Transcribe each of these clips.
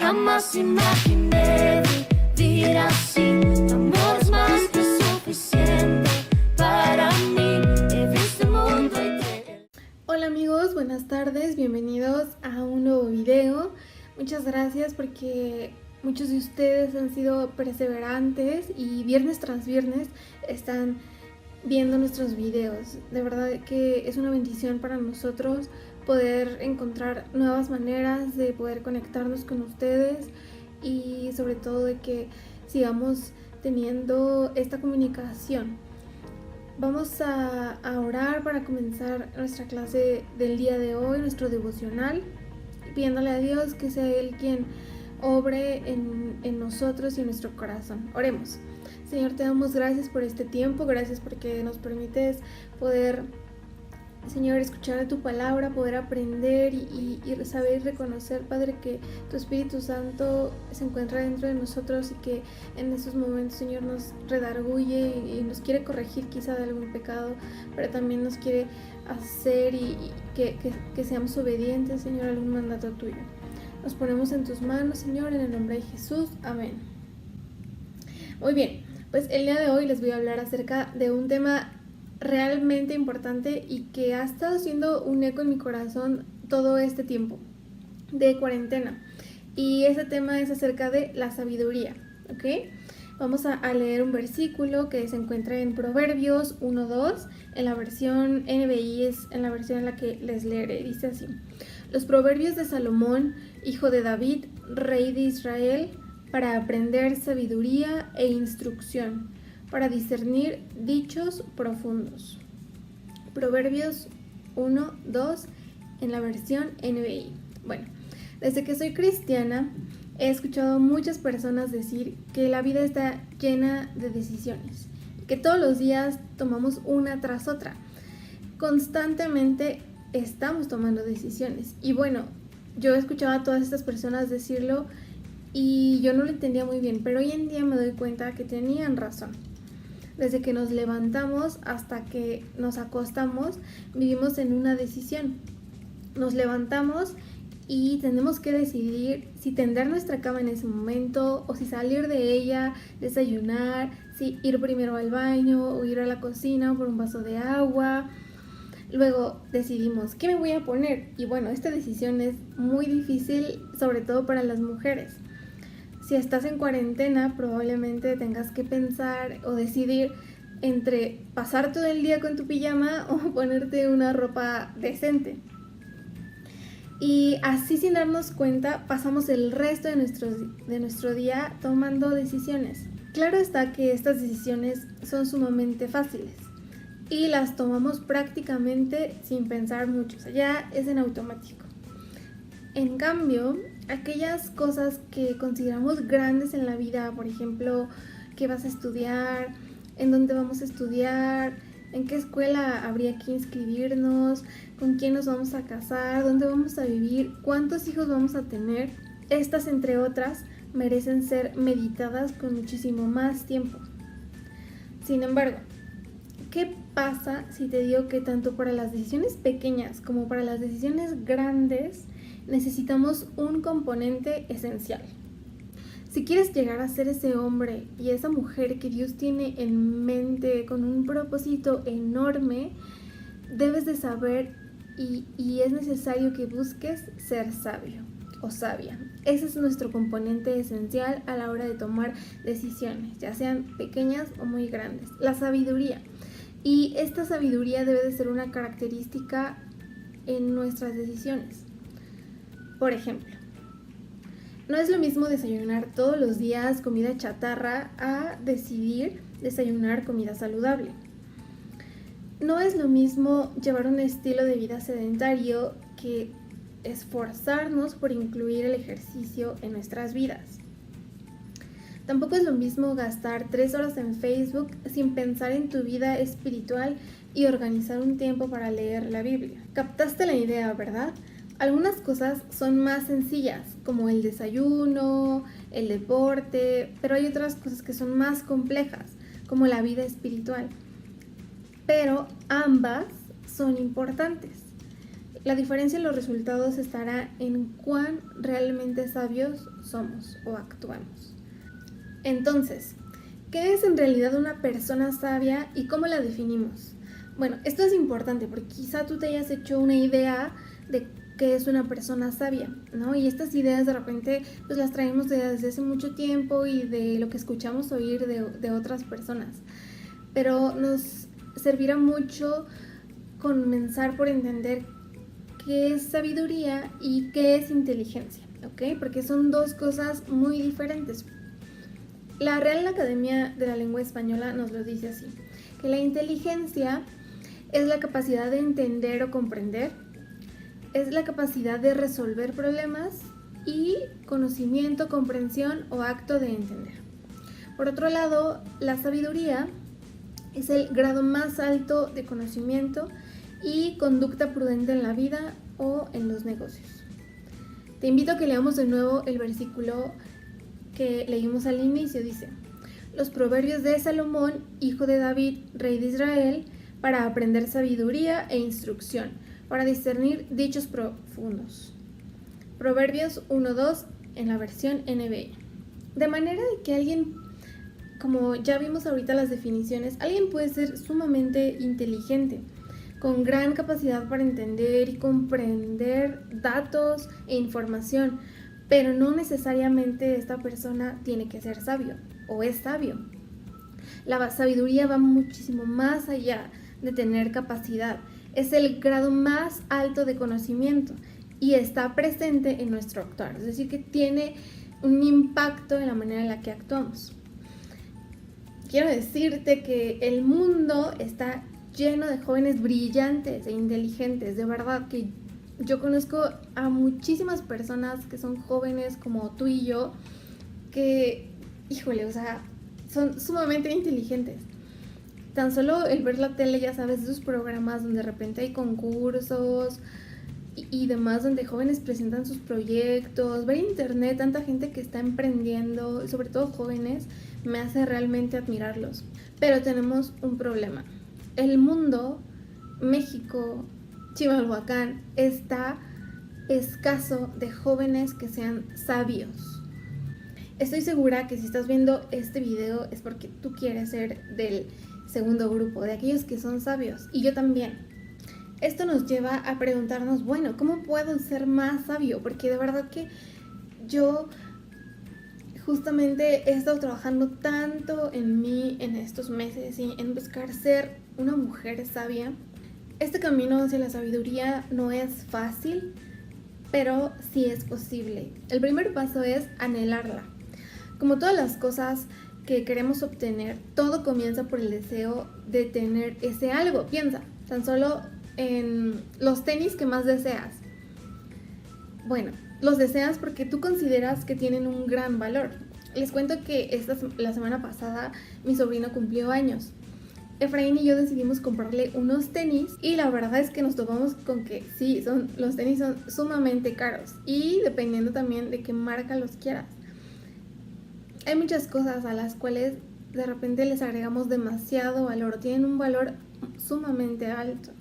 Jamás imaginé vivir así. Tu amor es más que suficiente para mí. He visto el mundo y Hola amigos, buenas tardes, bienvenidos a un nuevo video. Muchas gracias porque muchos de ustedes han sido perseverantes y viernes tras viernes están viendo nuestros videos. De verdad que es una bendición para nosotros poder encontrar nuevas maneras de poder conectarnos con ustedes y sobre todo de que sigamos teniendo esta comunicación. Vamos a orar para comenzar nuestra clase del día de hoy, nuestro devocional, pidiéndole a Dios que sea Él quien obre en nosotros y en nuestro corazón. Oremos. Señor, te damos gracias por este tiempo, gracias porque nos permites poder, Señor, escuchar tu palabra, poder aprender y saber reconocer, Padre, que tu Espíritu Santo se encuentra dentro de nosotros y que en esos momentos, Señor, nos redarguye y nos quiere corregir quizá de algún pecado, pero también nos quiere hacer y que seamos obedientes, Señor, a algún mandato tuyo. Nos ponemos en tus manos, Señor, en el nombre de Jesús. Amén. Muy bien, pues el día de hoy les voy a hablar acerca de un tema realmente importante y que ha estado siendo un eco en mi corazón todo este tiempo de cuarentena, y ese tema es acerca de la sabiduría, ¿ok? Vamos a leer un versículo que se encuentra en Proverbios 1:2, en la versión NBI, es en la versión en la que les leeré. Dice así: los proverbios de Salomón, hijo de David, rey de Israel, para aprender sabiduría e instrucción, para discernir dichos profundos. Proverbios 1:2 en la versión NBI. Bueno, desde que soy cristiana he escuchado a muchas personas decir que la vida está llena de decisiones, que todos los días tomamos una tras otra. Constantemente estamos tomando decisiones. Y bueno, yo he escuchado a todas estas personas decirlo y yo no lo entendía muy bien, pero hoy en día me doy cuenta que tenían razón. Desde que nos levantamos hasta que nos acostamos, vivimos en una decisión. Nos levantamos y tenemos que decidir si tender nuestra cama en ese momento o si salir de ella, desayunar, si ir primero al baño o ir a la cocina por un vaso de agua. Luego decidimos qué me voy a poner, y bueno, esta decisión es muy difícil, sobre todo para las mujeres. Si estás en cuarentena, probablemente tengas que pensar o decidir entre pasar todo el día con tu pijama o ponerte una ropa decente. Y así, sin darnos cuenta, pasamos el resto de nuestro día tomando decisiones. Claro está que estas decisiones son sumamente fáciles y las tomamos prácticamente sin pensar mucho, o sea, ya es en automático. En cambio, aquellas cosas que consideramos grandes en la vida, por ejemplo, qué vas a estudiar, en dónde vamos a estudiar, en qué escuela habría que inscribirnos, con quién nos vamos a casar, dónde vamos a vivir, cuántos hijos vamos a tener, estas entre otras merecen ser meditadas con muchísimo más tiempo. Sin embargo, ¿qué pasa si te digo que tanto para las decisiones pequeñas como para las decisiones grandes necesitamos un componente esencial? Si quieres llegar a ser ese hombre y esa mujer que Dios tiene en mente con un propósito enorme, debes de saber y es necesario que busques ser sabio o sabia. Ese es nuestro componente esencial a la hora de tomar decisiones, ya sean pequeñas o muy grandes. La sabiduría. Y esta sabiduría debe de ser una característica en nuestras decisiones. Por ejemplo, no es lo mismo desayunar todos los días comida chatarra a decidir desayunar comida saludable. No es lo mismo llevar un estilo de vida sedentario que esforzarnos por incluir el ejercicio en nuestras vidas. Tampoco es lo mismo gastar 3 horas en Facebook sin pensar en tu vida espiritual y organizar un tiempo para leer la Biblia. ¿Captaste la idea, verdad? Algunas cosas son más sencillas, como el desayuno, el deporte, pero hay otras cosas que son más complejas, como la vida espiritual. Pero ambas son importantes. La diferencia en los resultados estará en cuán realmente sabios somos o actuamos. Entonces, ¿qué es en realidad una persona sabia y cómo la definimos? Bueno, esto es importante porque quizá tú te hayas hecho una idea de qué es una persona sabia, ¿no? Y estas ideas de repente pues las traemos desde hace mucho tiempo y de lo que escuchamos oír de otras personas. Pero nos servirá mucho comenzar por entender qué es sabiduría y qué es inteligencia, ¿ok? Porque son dos cosas muy diferentes. La Real Academia de la Lengua Española nos lo dice así, que la inteligencia es la capacidad de entender o comprender, es la capacidad de resolver problemas y conocimiento, comprensión o acto de entender. Por otro lado, la sabiduría es el grado más alto de conocimiento y conducta prudente en la vida o en los negocios. Te invito a que leamos de nuevo el versículo que leímos al inicio. Dice: los proverbios de Salomón, hijo de David, rey de Israel, para aprender sabiduría e instrucción, para discernir dichos profundos. Proverbios 1:2 en la versión NBI. De manera de que alguien, como ya vimos ahorita las definiciones, alguien puede ser sumamente inteligente, con gran capacidad para entender y comprender datos e información, pero no necesariamente esta persona tiene que ser sabio o es sabio. La sabiduría va muchísimo más allá de tener capacidad. Es el grado más alto de conocimiento y está presente en nuestro actuar. Es decir, que tiene un impacto en la manera en la que actuamos. Quiero decirte que el mundo está lleno de jóvenes brillantes e inteligentes. De verdad que yo conozco a muchísimas personas que son jóvenes como tú y yo, que, híjole, o sea, son sumamente inteligentes. Tan solo el ver la tele, ya sabes, esos programas donde de repente hay concursos y demás, donde jóvenes presentan sus proyectos, ver internet, tanta gente que está emprendiendo, sobre todo jóvenes, me hace realmente admirarlos. Pero tenemos un problema. El mundo, México, Chimalhuacán, está escaso de jóvenes que sean sabios. Estoy segura que si estás viendo este video es porque tú quieres ser del segundo grupo, de aquellos que son sabios, y yo también. Esto nos lleva a preguntarnos, bueno, ¿cómo puedo ser más sabio? Porque de verdad que yo justamente he estado trabajando tanto en mí en estos meses y en buscar ser una mujer sabia. Este camino hacia la sabiduría no es fácil, pero sí es posible. El primer paso es anhelarla. Como todas las cosas que queremos obtener, todo comienza por el deseo de tener ese algo. Piensa, tan solo en los tenis que más deseas. Bueno, los deseas porque tú consideras que tienen un gran valor. Les cuento que la semana pasada mi sobrino cumplió años. Efraín y yo decidimos comprarle unos tenis y la verdad es que nos topamos con que sí, los tenis son sumamente caros y dependiendo también de qué marca los quieras. Hay muchas cosas a las cuales de repente les agregamos demasiado valor, tienen un valor sumamente alto.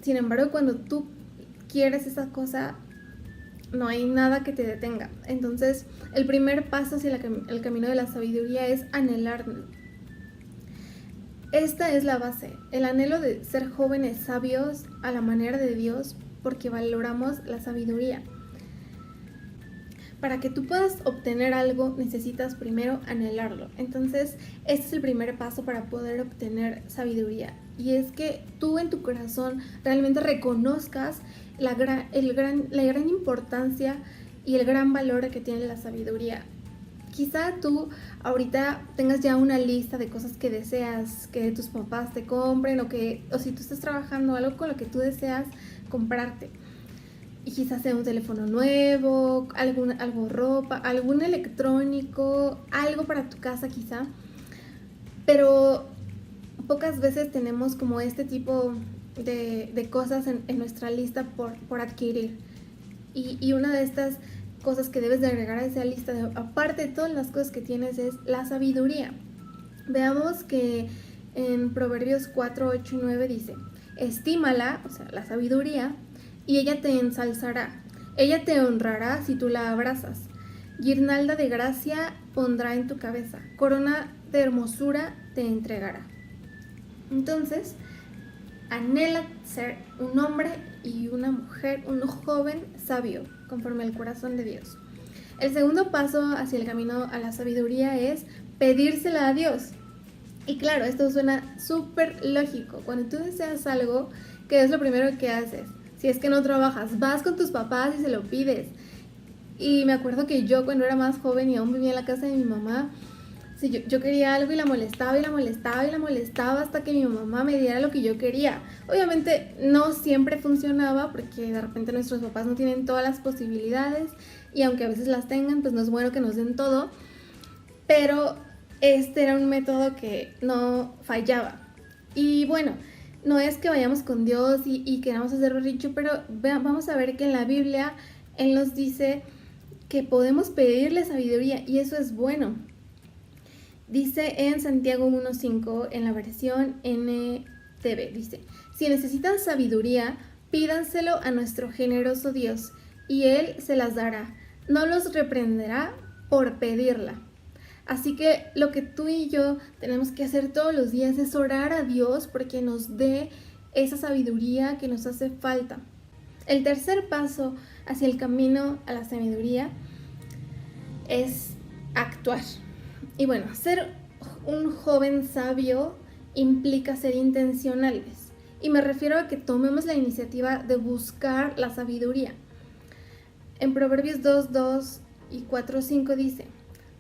Sin embargo, cuando tú quieres esa cosa, no hay nada que te detenga. Entonces, el primer paso hacia el camino de la sabiduría es anhelarlo. Esta es la base, el anhelo de ser jóvenes sabios a la manera de Dios, porque valoramos la sabiduría. Para que tú puedas obtener algo, necesitas primero anhelarlo. Entonces, este es el primer paso para poder obtener sabiduría. Y es que tú en tu corazón realmente reconozcas la gran importancia y el gran valor que tiene la sabiduría. Quizá tú ahorita tengas ya una lista de cosas que deseas que tus papás te compren o si tú estás trabajando algo con lo que tú deseas comprarte. Y quizás sea un teléfono nuevo, algo ropa, algún electrónico, algo para tu casa quizá. Pero pocas veces tenemos como este tipo de cosas en nuestra lista por adquirir. Y una de estas cosas que debes de agregar a esa lista, aparte de todas las cosas que tienes, es la sabiduría. Veamos que en Proverbios 4, 8 y 9 dice: estímala, o sea, la sabiduría, y ella te ensalzará. Ella te honrará si tú la abrazas. Guirnalda de gracia pondrá en tu cabeza. Corona de hermosura te entregará. Entonces, anhela ser un hombre y una mujer, un joven sabio, conforme al corazón de Dios. El segundo paso hacia el camino a la sabiduría es pedírsela a Dios. Y claro, esto suena súper lógico. Cuando tú deseas algo, ¿qué es lo primero que haces? Si es que no trabajas, vas con tus papás y se lo pides. Y me acuerdo que yo cuando era más joven y aún vivía en la casa de mi mamá, si yo quería algo y la molestaba y la molestaba y la molestaba hasta que mi mamá me diera lo que yo quería. Obviamente no siempre funcionaba porque de repente nuestros papás no tienen todas las posibilidades y aunque a veces las tengan, pues no es bueno que nos den todo. Pero este era un método que no fallaba. Y bueno, no es que vayamos con Dios y queramos hacer berrinche, pero vamos a ver que en la Biblia Él nos dice que podemos pedirle sabiduría y eso es bueno. Dice en Santiago 1.5, en la versión NTV, dice: si necesitan sabiduría, pídanselo a nuestro generoso Dios, y Él se las dará. No los reprenderá por pedirla. Así que lo que tú y yo tenemos que hacer todos los días es orar a Dios porque nos dé esa sabiduría que nos hace falta. El tercer paso hacia el camino a la sabiduría es actuar. Y bueno, ser un joven sabio implica ser intencionales. Y me refiero a que tomemos la iniciativa de buscar la sabiduría. En Proverbios 2:2 y 4:5 dice: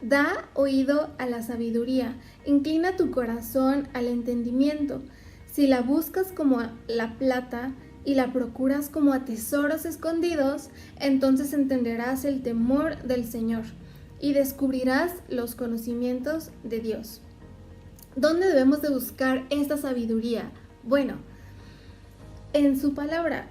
da oído a la sabiduría, inclina tu corazón al entendimiento. Si la buscas como a la plata y la procuras como a tesoros escondidos, entonces entenderás el temor del Señor y descubrirás los conocimientos de Dios. ¿Dónde debemos de buscar esta sabiduría? Bueno, en su palabra.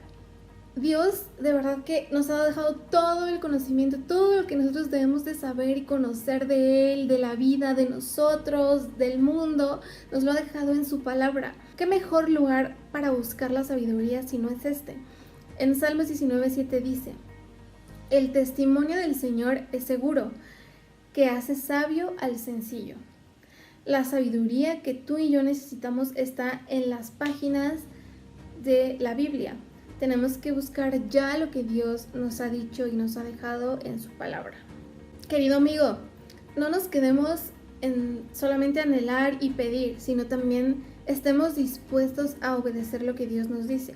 Dios de verdad que nos ha dejado todo el conocimiento, todo lo que nosotros debemos de saber y conocer de Él, de la vida, de nosotros, del mundo, nos lo ha dejado en su palabra. ¿Qué mejor lugar para buscar la sabiduría si no es este? En Salmos 19:7 dice: el testimonio del Señor es seguro, que hace sabio al sencillo. La sabiduría que tú y yo necesitamos está en las páginas de la Biblia. Tenemos que buscar ya lo que Dios nos ha dicho y nos ha dejado en su palabra. Querido amigo, no nos quedemos en solamente anhelar y pedir, sino también estemos dispuestos a obedecer lo que Dios nos dice,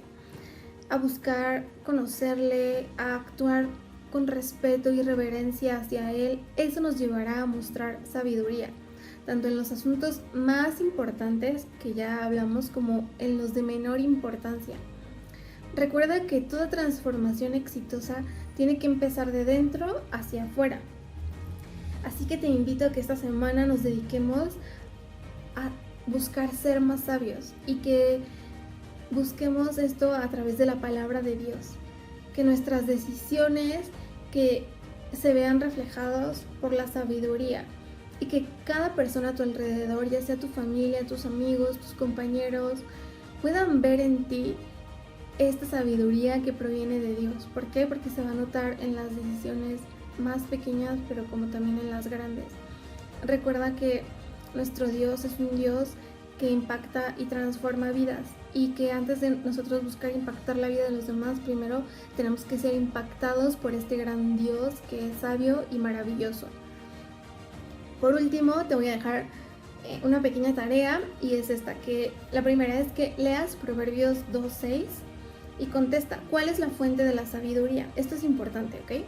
a buscar conocerle, a actuar con respeto y reverencia hacia Él. Eso nos llevará a mostrar sabiduría, tanto en los asuntos más importantes que ya hablamos como en los de menor importancia. Recuerda que toda transformación exitosa tiene que empezar de dentro hacia afuera. Así que te invito a que esta semana nos dediquemos a buscar ser más sabios y que busquemos esto a través de la palabra de Dios. Que nuestras decisiones que se vean reflejados por la sabiduría y que cada persona a tu alrededor, ya sea tu familia, tus amigos, tus compañeros, puedan ver en ti esta sabiduría que proviene de Dios. ¿Por qué? Porque se va a notar en las decisiones más pequeñas, pero como también en las grandes. Recuerda que nuestro Dios es un Dios que impacta y transforma vidas y que antes de nosotros buscar impactar la vida de los demás, primero tenemos que ser impactados por este gran Dios que es sabio y maravilloso. Por último, te voy a dejar una pequeña tarea y es esta, que la primera es que leas Proverbios 2:6 y contesta: ¿cuál es la fuente de la sabiduría? Esto es importante, ¿ok?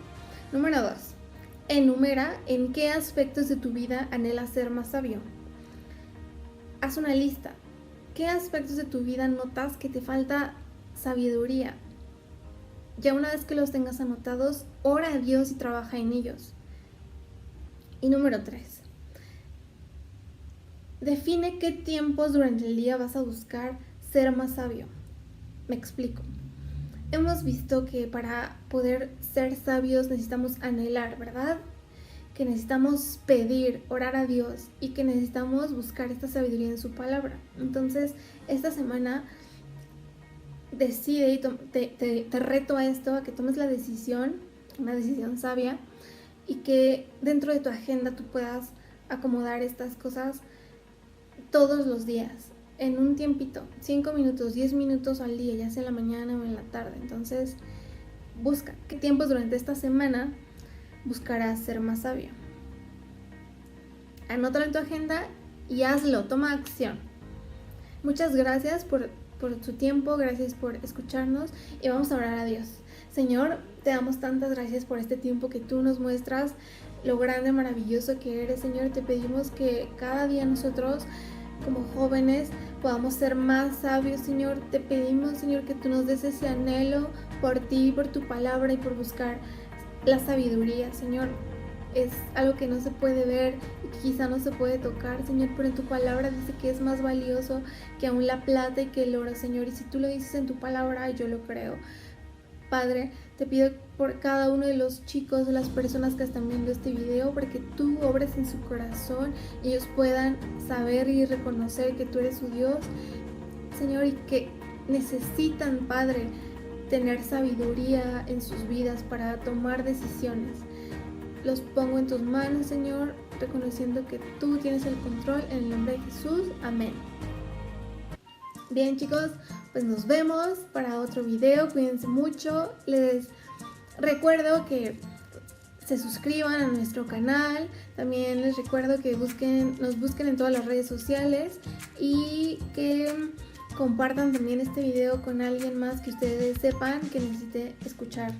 Número 2. Enumera en qué aspectos de tu vida anhelas ser más sabio. Haz una lista. ¿Qué aspectos de tu vida notas que te falta sabiduría? Ya una vez que los tengas anotados, ora a Dios y trabaja en ellos. Y número 3. Define qué tiempos durante el día vas a buscar ser más sabio. Me explico. Hemos visto que para poder ser sabios necesitamos anhelar, ¿verdad? Que necesitamos pedir, orar a Dios y que necesitamos buscar esta sabiduría en su palabra. Entonces, esta semana decide y te reto a esto, a que tomes la decisión, una decisión sabia, y que dentro de tu agenda tú puedas acomodar estas cosas todos los días, en un tiempito, 5 minutos, 10 minutos al día, ya sea en la mañana o en la tarde. Entonces, busca qué tiempos durante esta semana buscarás ser más sabio. Anótalo en tu agenda y hazlo, toma acción. Muchas gracias por tu tiempo, gracias por escucharnos y vamos a orar a Dios. Señor, te damos tantas gracias por este tiempo que tú nos muestras, lo grande, maravilloso que eres. Señor, te pedimos que cada día nosotros como jóvenes podamos ser más sabios. Señor, te pedimos, Señor, que tú nos des ese anhelo por ti, por tu palabra y por buscar la sabiduría. Señor, es algo que no se puede ver y que quizá no se puede tocar, Señor, pero en tu palabra dice que es más valioso que aún la plata y que el oro, Señor, y si tú lo dices en tu palabra, yo lo creo. Padre, te pido por cada uno de los chicos, de las personas que están viendo este video, para que tú obres en su corazón y ellos puedan saber y reconocer que tú eres su Dios, Señor, y que necesitan, Padre, tener sabiduría en sus vidas para tomar decisiones. Los pongo en tus manos, Señor, reconociendo que tú tienes el control, en el nombre de Jesús. Amén. Bien, chicos, pues nos vemos para otro video. Cuídense mucho. Les recuerdo que se suscriban a nuestro canal. También les recuerdo que nos busquen en todas las redes sociales y que compartan también este video con alguien más que ustedes sepan que necesite escuchar.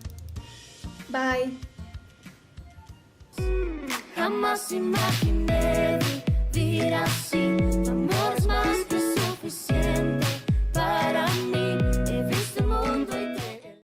Bye. Jamás imaginé vivir así.